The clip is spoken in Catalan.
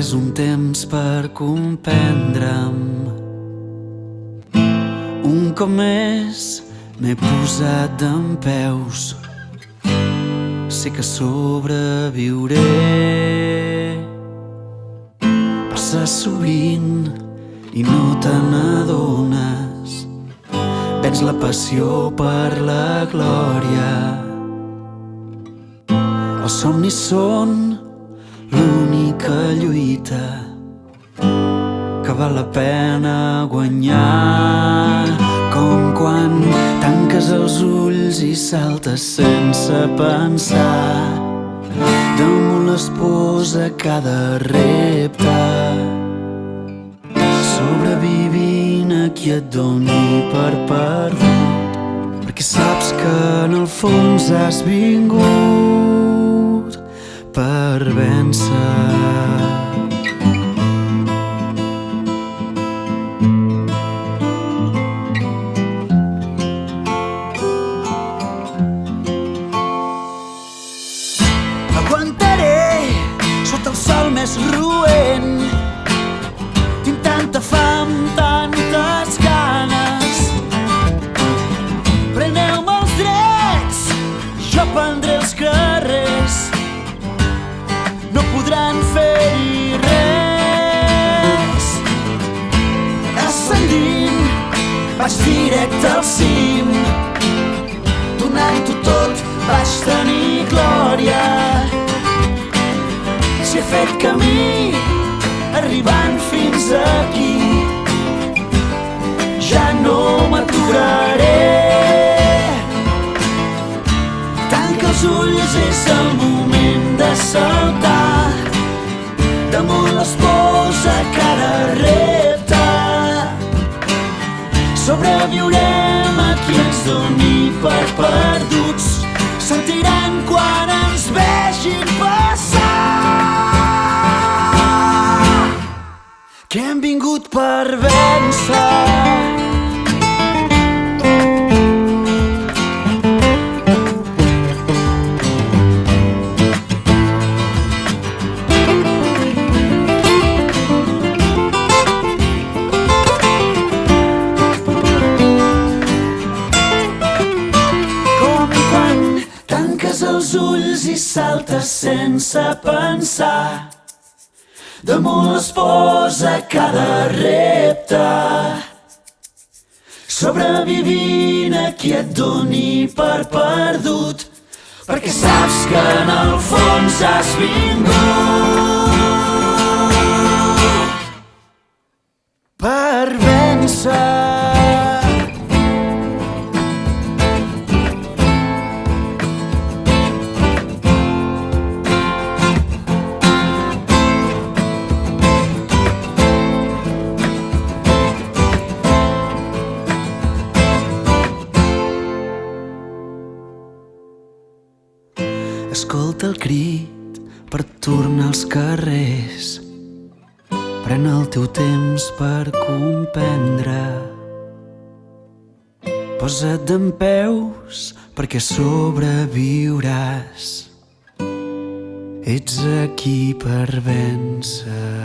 és un temps per comprendre'm. Un cop més m'he posat dempeus. Sé que sobreviuré. Passa sovint i no te n'adones. Vens la passió per la glòria. Els somnis són l'única lluita que val la pena guanyar. Com quan tanques els ulls i saltes sense pensar damunt les pors a cada repte, sobrevivint a qui et doni per perdut, perquè saps que en el fons has vingut per vèncer. Aguantaré sota el sol més roent. Tinc tanta fam, tantes ganes. Preneu-me els drets, jo prendré els carrers. No podran fer-hi res. Ascendint, vaig directe al cim. Donant-ho tot, vaig tenir glòria. Si he fet camí, arribant fins aquí, ja no m'aturaré. Tanca els ulls, és el moment de saltar damunt les pors a cada repte. Sobreviurem a qui ens doni per perduts. Sentiran quan ens vegin passar que hem vingut per vèncer. Els ulls i saltes sense pensar damunt les pors a cada repte, sobrevivint a qui et doni per perdut, perquè saps que en el fons has vingut per vèncer. Escolta el crit per tornar als carrers. Pren el teu temps per comprendre. Posa't dempeus perquè sobreviuràs. Ets aquí per vèncer.